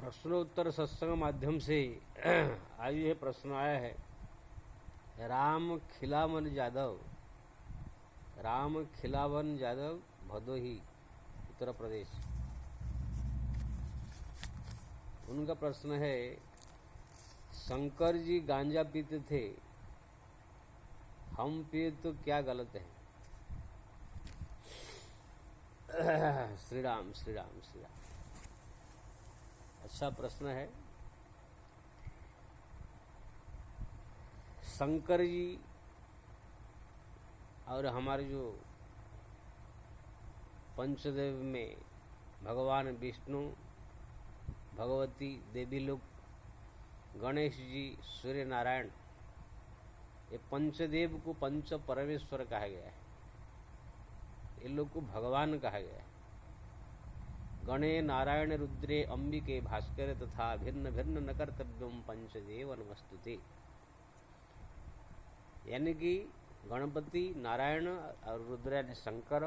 प्रश्नोत्तर सत्संग माध्यम से आज यह प्रश्न आया है, राम खिलावन यादव भदोही उत्तर प्रदेश। उनका प्रश्न है, शंकर जी गांजा पीते थे, हम पिए तो क्या गलत है? श्री राम श्री राम श्री राम। अच्छा प्रश्न है। शंकर जी और हमारे जो पंचदेव में भगवान विष्णु, भगवती देवी लोग, गणेश जी, सूर्य नारायण, ये पंचदेव को पंच परमेश्वर कहा गया है। ये लोग को भगवान कहा गया है। गणे नारायण रुद्रे अंबिके भास्कर तथा भिन्न भिन्न न कर्तव्यम पंचदेव नमस्तुते। यानी कि गणपति, नारायण और रुद्र यानी शंकर,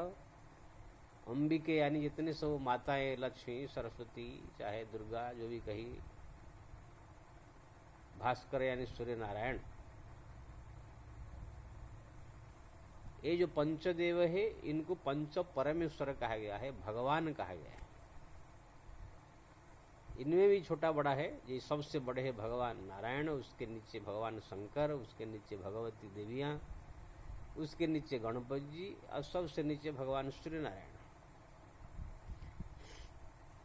अंबिके यानी जितने सब माताएं, लक्ष्मी, सरस्वती, चाहे दुर्गा, जो भी कही, भास्कर यानी सूर्य नारायण, ये जो पंचदेव है इनको पंच परमेश्वर कहा गया है, भगवान कहा गया है। इनमें भी छोटा बड़ा है। ये सबसे बड़े है भगवान नारायण, उसके नीचे भगवान शंकर, उसके नीचे भगवती देवियां, उसके नीचे गणपति जी और सबसे नीचे भगवान सूर्य नारायण।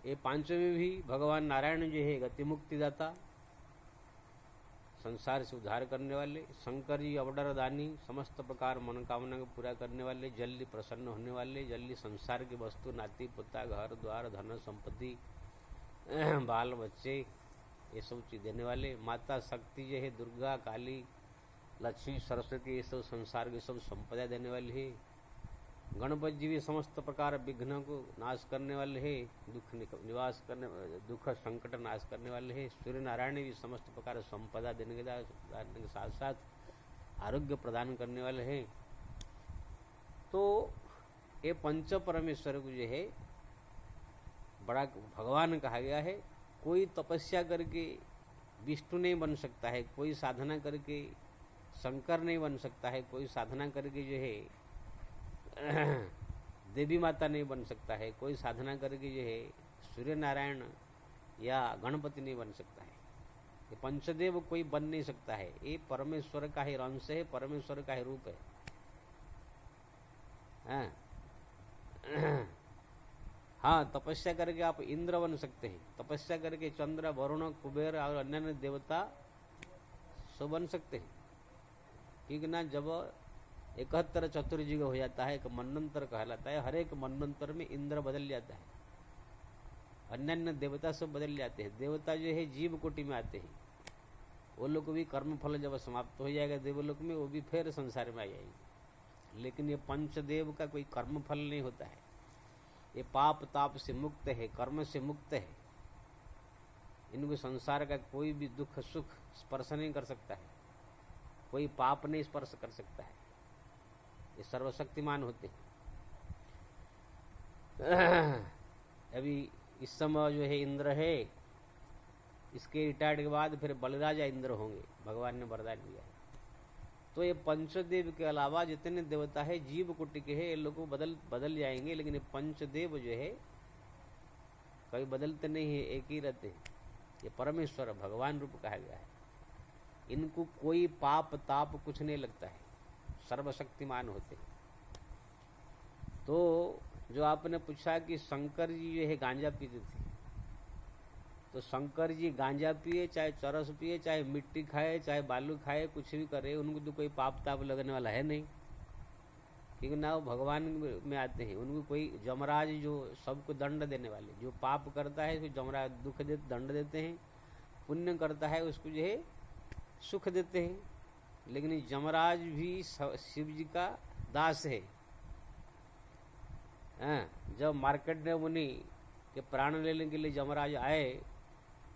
ये पांचों में भी भगवान नारायण जो है गति मुक्ति दाता, संसार से उद्धार करने वाले, शंकर जी अवडर दानी, समस्त प्रकार मनोकामना को पूरा करने वाले, जल्दी प्रसन्न होने वाले, जल्दी संसार की वस्तु, नाती पुता, घर द्वार, धन संपत्ति, बाल बच्चे, ये सब चीज देने वाले। माता शक्ति जो है दुर्गा, काली, लक्ष्मी, सरस्वती, ये सब संसार की सब संपदा देने वाली है। गणपति जी भी समस्त प्रकार विघ्न को नाश करने वाले हैं, दुख संकट नाश करने वाले हैं। सूर्य नारायण भी समस्त प्रकार संपदा देने के साथ साथ आरोग्य प्रदान करने वाले हैं। तो ये पंच परमेश्वर को जो है बड़ा भगवान कहा गया है। कोई तपस्या करके विष्णु नहीं बन सकता है, कोई साधना करके शंकर नहीं बन सकता है, कोई साधना करके जो है देवी माता नहीं बन सकता है, कोई साधना करके जो है सूर्य नारायण या गणपति नहीं बन सकता है। ये पंचदेव कोई बन नहीं सकता है। ये परमेश्वर का ही अंश है, परमेश्वर का ही रूप है। हाँ, तपस्या करके आप इंद्र बन सकते हैं, तपस्या करके चंद्र, वरुण, कुबेर और अन्य देवता सब बन सकते हैं। ठीक ना? जब 71 चतुर्युग हो जाता है, एक मनवंतर कहलाता है, हर एक मनवंतर में इंद्र बदल जाता है, अन्य देवता सब बदल जाते हैं। देवता जो है जीव कोटि में आते हैं, वो लोग भी कर्म फल जब समाप्त हो जाएगा देवलोक में, वो भी फिर संसार में आ जाएंगे। लेकिन ये पंचदेव का कोई कर्म फल नहीं होता है। ये पाप ताप से मुक्त है, कर्म से मुक्त है। इनको संसार का कोई भी दुख सुख स्पर्श नहीं कर सकता है, कोई पाप नहीं स्पर्श कर सकता है। ये सर्वशक्तिमान होते हैं। अभी इस समय जो है इंद्र है, इसके रिटायर्ड के बाद फिर बलराजा इंद्र होंगे, भगवान ने वरदान दिया है। तो ये पंचदेव के अलावा जितने देवता है जीव कोटि के हैं, ये लोग बदल जाएंगे, लेकिन ये पंचदेव जो है कभी बदलते नहीं है, एक ही रहते हैं। ये परमेश्वर भगवान रूप कहा गया है। इनको कोई पाप ताप कुछ नहीं लगता है, सर्वशक्तिमान होते हैं। तो जो आपने पूछा कि शंकर जी जो है गांजा पीते थे, तो शंकर जी गांजा पिए, चाहे चरस पिए, चाहे मिट्टी खाए, चाहे बालू खाए, कुछ भी करे, उनको तो कोई पाप ताप लगने वाला है नहीं, क्योंकि ना वो भगवान में आते हैं। उनको कोई जमराज जो सबको दंड देने वाले, जो पाप करता है उसको जमराज दुख दंड देते हैं, पुण्य करता है उसको जो है सुख देते हैं। लेकिन जमराज भी शिव जी का दास है। जब मार्कंडेय मुनि के प्राण लेने के लिए जमराज आए,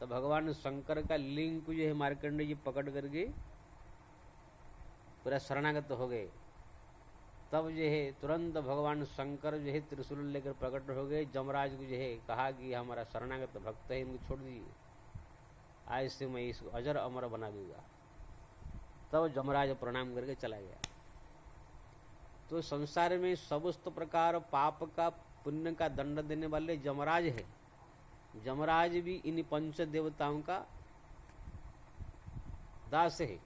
तो भगवान शंकर का लिंग को जो है मार्कंडेय जी पकड़ करके पूरा शरणागत हो गए। तब जो है तुरंत भगवान शंकर जो है त्रिशूल लेकर प्रकट हो गए। जमराज को जो है कहा कि हमारा शरणागत भक्त है, इनको छोड़ दीजिए, आज से मैं इसको अजर अमर बना दूंगा। तब जमराज प्रणाम करके चला गया। तो संसार में समस्त प्रकार पाप का पुण्य का दंड देने वाले जमराज है। जमराज भी इन पंच देवताओं का दास है।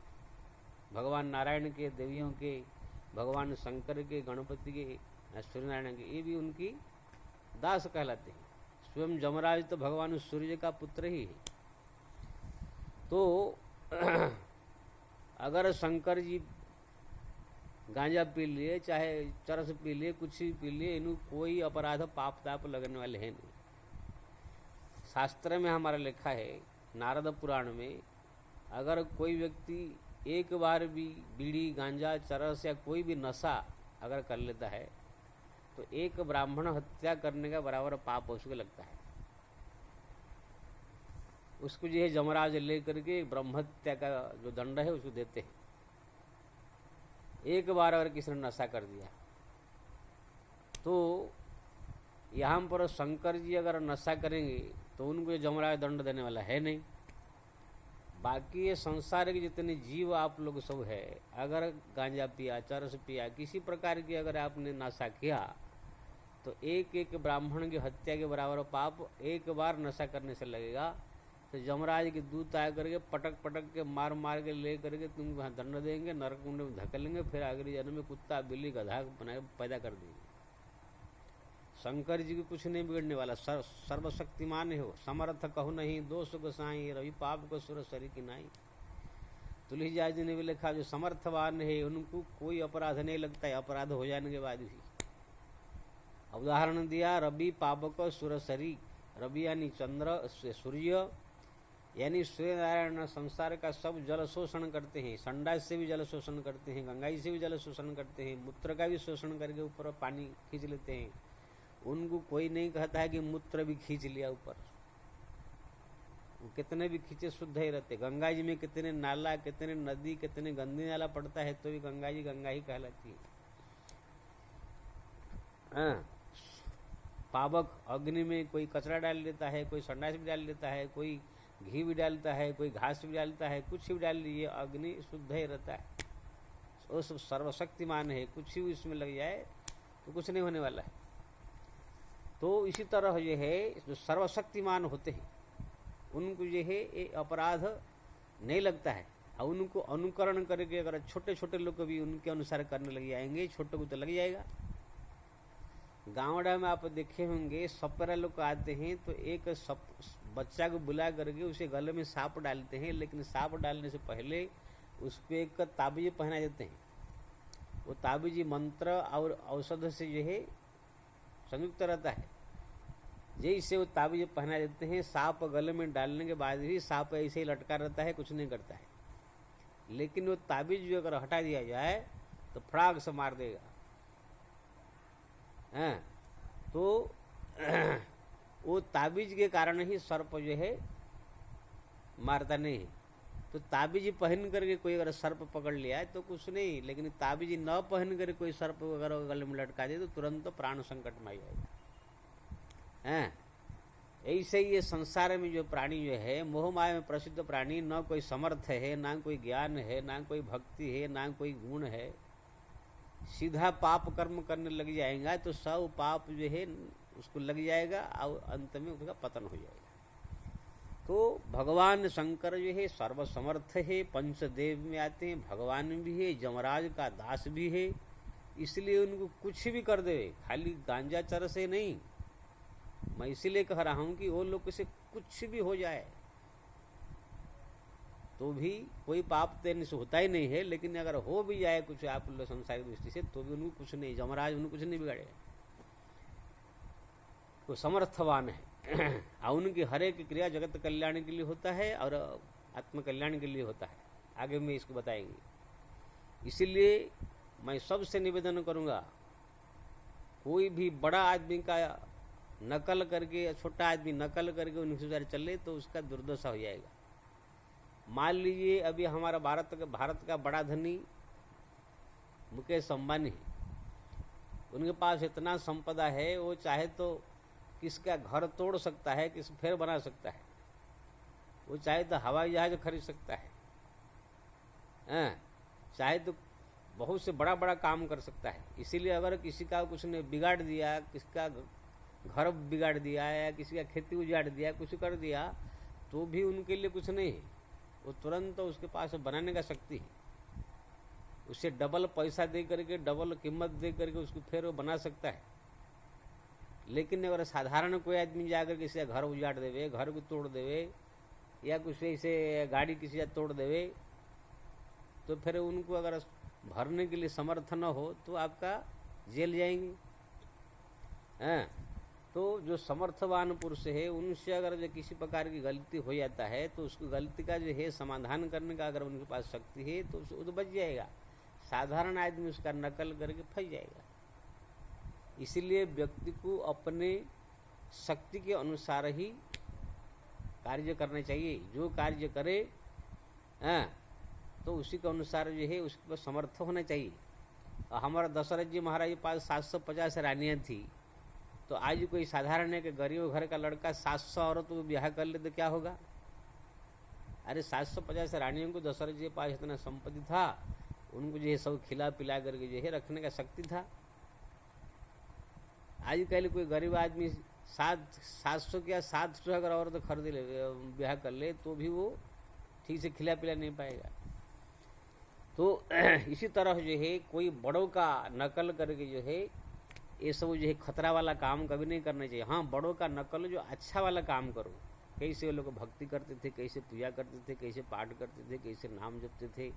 भगवान नारायण के, देवियों के, भगवान शंकर के, गणपति के, सूर्यनारायण के, ये भी उनकी दास कहलाते हैं। स्वयं जमराज तो भगवान सूर्य का पुत्र ही है। तो अगर शंकर जी गांजा पी लिए, चाहे चरस पी लिए, कुछ भी पी लिए, इन्हें कोई अपराध पाप ताप लगने वाले हैं नहीं। शास्त्र में हमारा लिखा है, नारद पुराण में, अगर कोई व्यक्ति एक बार भी बीड़ी, गांजा, चरस या कोई भी नशा अगर कर लेता है तो एक ब्राह्मण हत्या करने का बराबर पाप उसको लगता है। उसको जो है जमराज लेकर के ब्रह्म हत्या का जो दंड है उसको देते हैं। एक बार अगर किसी ने नशा कर दिया तो यहाँ पर शंकर जी अगर नशा करेंगे तो उनको जमराज दंड देने वाला है नहीं। बाकी ये संसार के जितने जीव आप लोग सब है, अगर गांजा पिया, चरस पिया, किसी प्रकार की अगर आपने नशा किया तो एक एक ब्राह्मण की हत्या के बराबर पाप एक बार नशा करने से लगेगा। तो जमराज के दूत आया करके पटक पटक के मार मार के ले करके तुमको वहाँ दंड देंगे, नरक कुंड में धकेलेंगे, फिर अगले जन्म में कुत्ता बिल्ली गधा बना पैदा कर देंगे। शंकर जी को कुछ नहीं बिगड़ने वाला, सर्वशक्तिमान हो, समर्थ कहु नहीं, दोष गोसाई, रवि पाप को सुर सरी की नाई। तुलसीदास जी ने भी लिखा, जो समर्थवान है उनको कोई अपराध नहीं लगता है, अपराध हो जाने के बाद भी। उदाहरण दिया, रवि पाप को सुर सरी, रवि यानी चंद्र, सूर्य यानी सूर्यनारायण संसार का सब जल शोषण करते हैं। संडास से भी जल शोषण करते हैं, गंगाई से भी जल शोषण करते हैं, मूत्र का भी शोषण करके ऊपर पानी खींच लेते हैं। उनको कोई नहीं कहता है कि मूत्र भी खींच लिया ऊपर, वो कितने भी खींचे शुद्ध ही रहते। गंगा जी में कितने नाला, कितने नदी, कितने गंदी नाला पड़ता है तो भी गंगा जी गंगा ही कहलाती है। पावक अग्नि में कोई कचरा डाल देता है, कोई संडास भी डाल देता है, कोई घी भी डालता है, कोई घास भी डालता है, कुछ भी डाल लीजिए अग्नि शुद्ध ही रहता है। वो सब सर्वशक्तिमान है, कुछ भी इसमें लग जाए तो कुछ नहीं होने वाला है। तो इसी तरह ये है, जो सर्वशक्तिमान होते हैं उनको ये है ये अपराध नहीं लगता है। और उनको अनुकरण करके अगर छोटे छोटे लोग भी उनके अनुसार करने लग जाएंगे, छोटे को तो लग जाएगा। गाँवड़ा में आप देखे होंगे, सपेरा लोग आते हैं तो एक बच्चा को बुला करके उसे गले में सांप डालते हैं, लेकिन सांप डालने से पहले उस पर एक ताबीज पहना देते हैं। वो ताबीज मंत्र और औषध से जो है संयुक्त रहता है। जैसे वो ताबीज पहना देते हैं, सांप गले में डालने के बाद भी सांप ऐसे ही लटका रहता है, कुछ नहीं करता है। लेकिन वो ताबीज जो अगर हटा दिया जाए तो फड़ाक से मार देगा। तो वो ताबीज के कारण ही सर्प जो है मारता नहीं है। तो ताबीज पहन करके कोई अगर सर्प पकड़ लिया है तो कुछ नहीं, लेकिन ताबीज न पहन कर कोई सर्प अगर गले में लटका दे तो तुरंत प्राण संकट में आ जाएगा। ऐसे ही ये संसार में जो प्राणी जो है, मोह माया में प्रसिद्ध प्राणी, न कोई समर्थ है, ना कोई ज्ञान है, ना कोई भक्ति है, ना कोई गुण है, सीधा पाप कर्म करने लग जाएगा तो सब पाप जो है उसको लग जाएगा और अंत में उसका पतन हो जाएगा। तो भगवान शंकर जो है सर्वसमर्थ है, पंचदेव में आते हैं, भगवान भी है, जमराज का दास भी है, इसलिए उनको कुछ भी कर दे, खाली गांजा चरस से नहीं। मैं इसीलिए कह रहा हूं कि वो लोग से कुछ भी हो जाए तो भी कोई पाप देने से होता ही नहीं है, लेकिन अगर हो भी जाए कुछ आप लोग संसारिक दृष्टि से तो भी उनको कुछ नहीं, जमराज उनको कुछ नहीं बिगाड़ेगा। तो समर्थवान है और उनकी हर एक क्रिया जगत कल्याण के लिए होता है और आत्म कल्याण के लिए होता है। आगे में इसको बताएंगे। इसीलिए मैं सबसे निवेदन करूंगा, कोई भी बड़ा आदमी का नकल करके, छोटा आदमी नकल करके उनके चले तो उसका दुर्दशा हो जाएगा। मान लीजिए अभी हमारा भारत का बड़ा धनी मुकेश अंबानी है, उनके पास इतना संपदा है, वो चाहे तो किसका घर तोड़ सकता है, किस फिर बना सकता है, वो चाहे तो हवाई जहाज खरीद सकता है, चाहे तो बहुत से बड़ा बड़ा काम कर सकता है। इसीलिए अगर किसी का कुछ ने बिगाड़ दिया, किसका घर बिगाड़ दिया या किसी का खेती उजाड़ दिया, कुछ कर दिया, तो भी उनके लिए कुछ नहीं है। वो तुरंत तो उसके पास बनाने का शक्ति है, उसे डबल पैसा दे करके, डबल कीमत दे करके उसको फिर वो बना सकता है। लेकिन अगर साधारण कोई आदमी जाकर किसी का घर उजाड़ देवे, घर को तोड़ देवे, या कुछ ऐसे गाड़ी किसी का तोड़ देवे, तो फिर उनको अगर भरने के लिए समर्थ न हो तो आपका जेल जाएंगे। तो जो समर्थवान पुरुष है, उनसे अगर जो किसी प्रकार की गलती हो जाता है, तो उसको गलती का जो है समाधान करने का अगर उनके पास शक्ति है तो वो बच जाएगा। साधारण आदमी उसका नकल करके फंस जाएगा। इसीलिए व्यक्ति को अपने शक्ति के अनुसार ही कार्य करना चाहिए। जो कार्य करे तो उसी के अनुसार जो है उसके पास समर्थ होना चाहिए। हमारा दशरथ जी महाराज के पास 750 रानियाँ थी, तो आज कोई साधारण है कि गरीब घर का लड़का 700 औरत को ब्याह कर ले तो क्या होगा? अरे 750 रानियों को दशरथ जी के पास इतना संपत्ति था, उनको जो है सब खिला पिला करके जो है रखने का शक्ति था। आजकल कोई गरीब आदमी 700 क्या 700 अगर औरत खरीद ले, ब्याह कर ले, तो भी वो ठीक से खिला पिला नहीं पाएगा। तो इसी तरह जो है कोई बड़ों का नकल करके जो है ये सब जो है खतरा वाला काम कभी नहीं करना चाहिए। हाँ, बड़ों का नकल जो अच्छा वाला काम करो। कैसे वो लोग भक्ति करते थे, कैसे पूजा करते थे, कैसे पाठ करते थे, कैसे नाम जपते थे,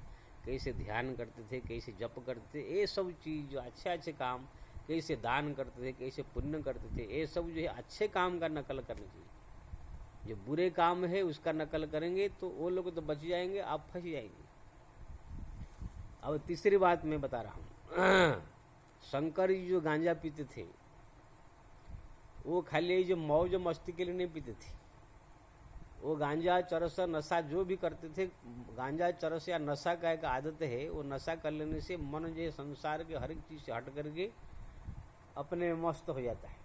कैसे ध्यान करते थे, कैसे जप करते थे, ये सब चीज़ जो अच्छे अच्छे काम, कैसे दान करते थे, कैसे पुण्य करते थे, ये सब जो है अच्छे काम का नकल करना चाहिए। जो बुरे काम है उसका नकल करेंगे तो वो लोग तो बच जाएंगे, आप फंस जाएंगे। अब तीसरी बात मैं बता रहा हूँ। शंकर जी जो गांजा पीते थे, वो खाली जो मौज मस्ती के लिए नहीं पीते थे। वो गांजा चरस नशा जो भी करते थे, गांजा चरस या नशा का एक आदत है, वो नशा कर लेने से मन जो है संसार के हर एक चीज से हट करके अपने मस्त हो जाता है,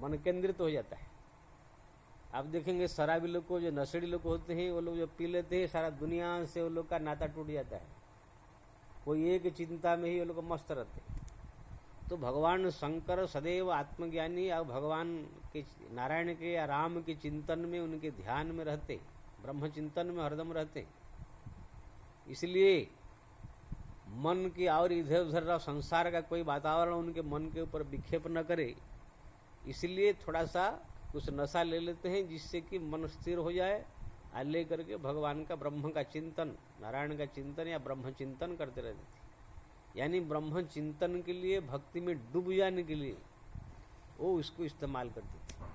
मन केंद्रित हो जाता है। आप देखेंगे शराबी लोग को, जो नशेड़ी लोग होते हैं, वो लोग जो पी लेते हैं, सारा दुनिया से वो लोग का नाता टूट जाता है। कोई एक चिंता में ही वो लोग मस्त रहते हैं। तो भगवान शंकर सदैव आत्मज्ञानी और भगवान के नारायण के या राम के चिंतन में, उनके ध्यान में रहते, ब्रह्म चिंतन में हरदम रहते। इसलिए मन की और इधर उधर संसार का कोई वातावरण उनके मन के ऊपर विक्षेप न करे। इसलिए थोड़ा सा कुछ नशा ले लेते हैं, जिससे कि मन स्थिर हो जाए, और ले करके भगवान का, ब्रह्म का चिंतन, नारायण का चिंतन या ब्रह्म चिंतन करते रहते थे। यानी ब्रह्म चिंतन के लिए, भक्ति में डूब जाने के लिए वो उसको इस्तेमाल करते थे।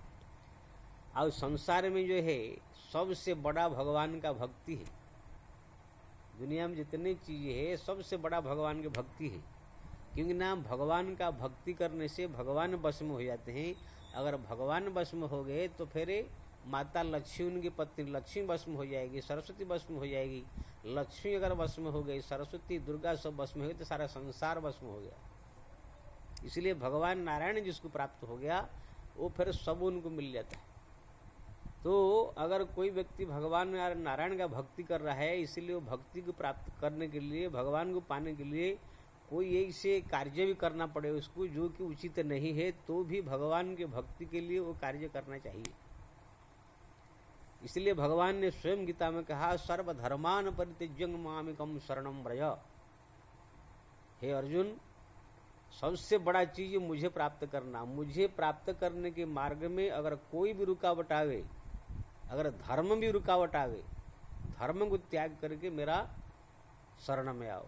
और संसार में जो है सबसे बड़ा भगवान का भक्ति है। दुनिया में जितनी चीजें है सबसे बड़ा भगवान की भक्ति है। क्योंकि ना भगवान का भक्ति करने से भगवान वश में हो जाते हैं। अगर भगवान वश में हो गए तो फिर माता लक्ष्मी, उनकी पत्नी लक्ष्मी वश में हो जाएगी, सरस्वती वश में हो जाएगी। लक्ष्मी अगर वश में हो गई, सरस्वती दुर्गा सब वश में हो गई, तो सारा संसार वश में हो गया। इसलिए भगवान नारायण जिसको प्राप्त हो गया, वो फिर सब उनको मिल जाता है। तो अगर कोई व्यक्ति भगवान नारायण का भक्ति कर रहा है, इसीलिए वो भक्ति को प्राप्त करने के लिए, भगवान को पाने के लिए कोई ऐसे कार्य भी करना पड़े उसको जो कि उचित नहीं है, तो भी भगवान के भक्ति के लिए वो कार्य करना चाहिए। इसलिए भगवान ने स्वयं गीता में कहा, सर्वधर्मान परित्यज्य मामेकं शरणं व्रज। हे अर्जुन, सबसे बड़ा चीज मुझे प्राप्त करना। मुझे प्राप्त करने के मार्ग में अगर कोई भी रुकावट आवे, अगर धर्म भी रुकावट आवे, धर्म को त्याग करके मेरा शरण में आओ।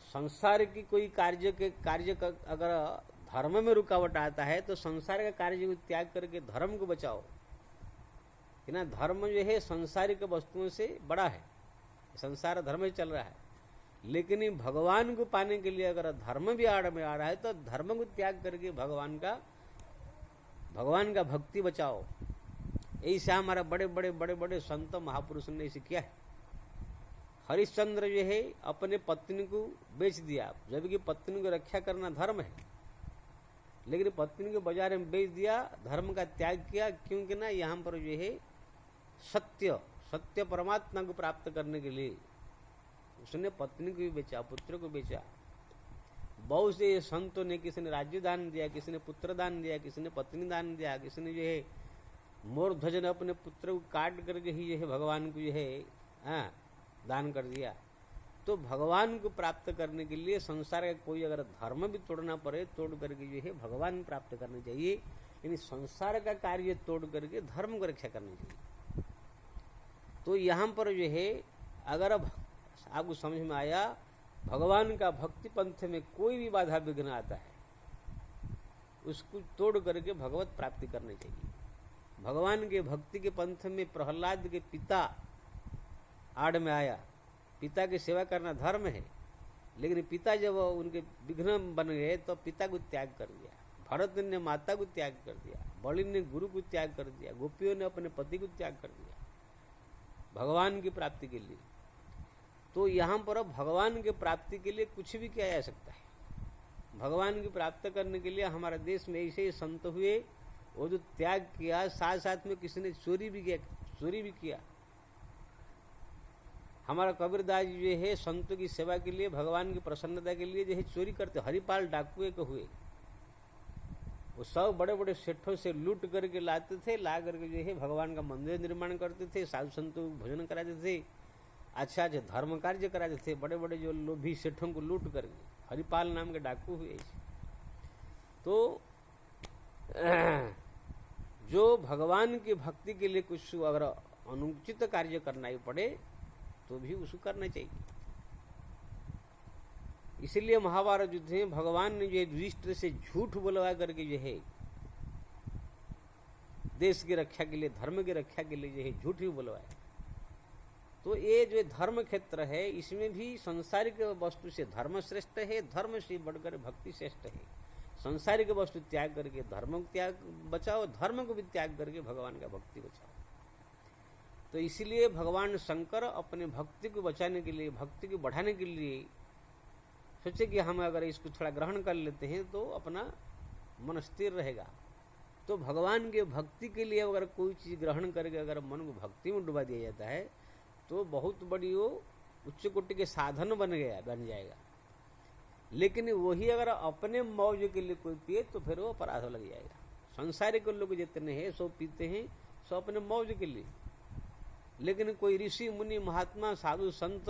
संसार की कोई कार्य अगर धर्म में रुकावट आता है तो संसार का कार्य को त्याग करके धर्म को बचाओ। कि ना, धर्म जो है संसारिक वस्तुओं से बड़ा है, संसार धर्म ही चल रहा है। लेकिन भगवान को पाने के लिए अगर धर्म भी आड़ में आ रहा है तो धर्म को त्याग करके भगवान का भक्ति बचाओ। ऐसा हमारा बड़े बड़े संत महापुरुष ने इसे किया है। हरिश्चंद्र जो है अपने पत्नी को बेच दिया, जबकि पत्नी को रक्षा करना धर्म है। लेकिन पत्नी को बाजार में बेच दिया, धर्म का त्याग किया, क्योंकि ना यहाँ पर जो है सत्य परमात्मा को प्राप्त करने के लिए उसने पत्नी को भी बेचा, पुत्र को बेचा। बहुत से संतों ने, किसी ने राज्य दान दिया, किसी ने पुत्र दान दिया, किसी ने पत्नी दान दिया, किसी ने जो है मोर ध्वज ने अपने पुत्र को काट करके ही जो है भगवान को जो है दान कर दिया। तो भगवान को प्राप्त करने के लिए संसार का कोई अगर धर्म भी तोड़ना पड़े, तोड़ करके जो है भगवान प्राप्त करना चाहिए। यानी संसार का कार्य तोड़ करके धर्म को रक्षा करनी चाहिए। तो यहाँ पर जो है अगर आपको समझ में आया, भगवान का भक्ति पंथ में कोई भी बाधा विघ्न आता है उसको तोड़ करके भगवत प्राप्ति करनी चाहिए। भगवान के भक्ति के पंथ में प्रहलाद के पिता आड़ में आया। पिता की सेवा करना धर्म है, लेकिन पिता जब उनके विघ्न बन गए तो पिता को त्याग कर दिया। भरत ने माता को त्याग कर दिया, बलि ने गुरु को त्याग कर दिया, गोपियों ने अपने पति को त्याग कर दिया भगवान की प्राप्ति के लिए। तो यहाँ पर भगवान की प्राप्ति के लिए कुछ भी किया जा सकता है। भगवान की प्राप्त करने के लिए हमारे देश में ऐसे ही संत हुए, वो जो त्याग किया, साथ साथ में किसी ने चोरी भी किया। हमारा कबीरदास जो है संतों की सेवा के लिए, भगवान की प्रसन्नता के लिए जो है चोरी करते। हरिपाल डाकू एक हुए, वो सब बड़े बड़े सेठों से लूट करके लाते थे, ला करके जो है भगवान का मंदिर निर्माण करते थे, साधु संतों को भोजन कराते थे, अच्छा धर्म कार्य कराते थे। बड़े बड़े जो लोभी सेठों को लूट करके हरिपाल नाम के डाकू हुए ऐसे। तो जो भगवान की भक्ति के लिए कुछ अगर अनुचित कार्य करना ही पड़े तो भी उसको करना चाहिए। इसलिए महाभारत युद्ध में भगवान ने जो युधिष्ठिर से झूठ बोलवा करके जो है देश की रक्षा के लिए, धर्म की रक्षा के लिए जो है झूठ ही बोलवाया। तो ये जो धर्म क्षेत्र है इसमें भी संसारिक वस्तु से धर्म श्रेष्ठ है, धर्म से बढ़कर भक्ति श्रेष्ठ है। संसारिक वस्तु त्याग करके धर्म को त्याग बचाओ, धर्म को भी त्याग करके भगवान का भक्ति बचाओ। तो इसलिए भगवान शंकर अपने भक्ति को बचाने के लिए, भक्ति को बढ़ाने के लिए सोचे कि हम अगर इसको थोड़ा ग्रहण कर लेते हैं तो अपना मन स्थिर रहेगा। तो भगवान के भक्ति के लिए अगर कोई चीज ग्रहण करके अगर मन को भक्ति में डुबा दिया जाता है तो बहुत बड़ी वो उच्च कोटि के साधन बन जाएगा। लेकिन वही अगर अपने मौज के लिए कोई पिए तो फिर वो अपराध लग जाएगा। संसारिक लोग जितने हैं सो पीते हैं सो अपने मौज के लिए, लेकिन कोई ऋषि मुनि महात्मा साधु संत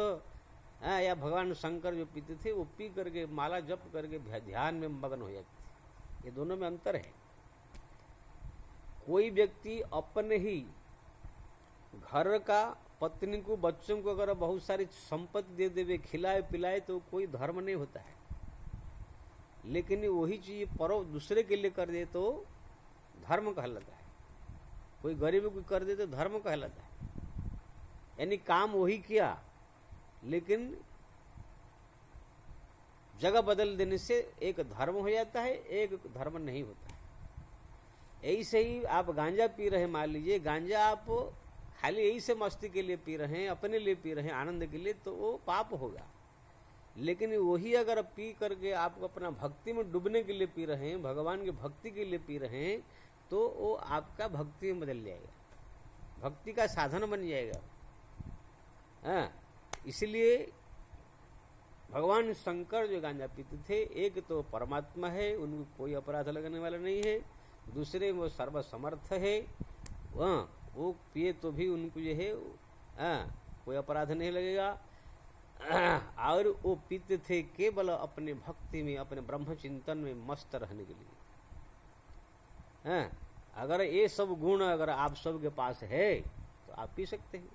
या भगवान शंकर जो पीते थे वो पी करके माला जप करके ध्यान में मग्न हो जाते थे। ये दोनों में अंतर है। कोई व्यक्ति अपने ही घर का, पत्नी को, बच्चों को अगर बहुत सारी संपत्ति दे देवे, खिलाए पिलाए तो कोई धर्म नहीं होता है। लेकिन वही चीज परो दूसरे के लिए कर दे तो धर्म कहलाता है। कोई गरीब को कर दे तो धर्म कहलाता है। यानी काम वही किया लेकिन जगह बदल देने से एक धर्म हो जाता है, एक धर्म नहीं होता है। ऐसे ही आप गांजा पी रहे, मान लीजिए गांजा आप खाली यही से मस्ती के लिए पी रहे हैं, अपने लिए पी रहे हैं, आनंद के लिए, तो वो पाप होगा। लेकिन वही अगर पी करके आप अपना भक्ति में डूबने के लिए पी रहे हैं, भगवान की भक्ति के लिए पी रहे हैं, तो वो आपका भक्ति में बदल जाएगा, भक्ति का साधन बन जाएगा। इसलिए भगवान शंकर जो गांजा पीते थे, एक तो परमात्मा है, उनको कोई अपराध लगने वाला नहीं है, दूसरे वो सर्वसमर्थ है, वो पिए तो भी उनको जो है कोई अपराध नहीं लगेगा। और वो पीते थे केवल अपने भक्ति में, अपने ब्रह्म चिंतन में मस्त रहने के लिए। अगर ये सब गुण अगर आप सब के पास है तो आप पी सकते हैं।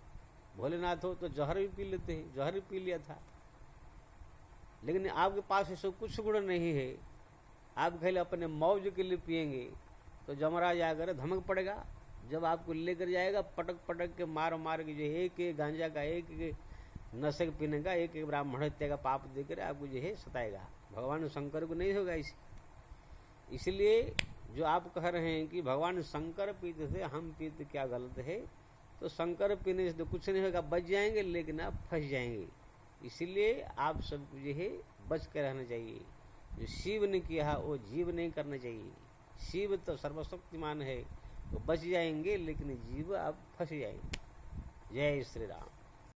भोलेनाथ हो तो जहर भी पी लेते हैं, जहर भी पी लिया था। लेकिन आपके पास ऐसा कुछ गुण नहीं है, आप खाली अपने मौज के लिए पिएंगे तो जमराज आकर धमक पड़ेगा। जब आपको लेकर जाएगा पटक पटक के मार मार के जो एक एक गांजा का, एक एक नशे पीने का, एक एक ब्राह्मण हत्या का पाप देकर आपको जो है सताएगा। भगवान शंकर को नहीं होगा इसलिए जो आप कह रहे हैं कि भगवान शंकर पीते थे, हम पीते, क्या गलत है? तो शंकर पीने से तो कुछ नहीं होगा, बच जाएंगे लेकिन आप फंस जाएंगे। इसलिए आप सबको जो है बच के रहना चाहिए। जो शिव ने किया वो जीव नहीं करना चाहिए। शिव तो सर्वशक्तिमान है, वो बच जाएंगे, लेकिन जीव अब फंस जाएंगे। जय श्री राम।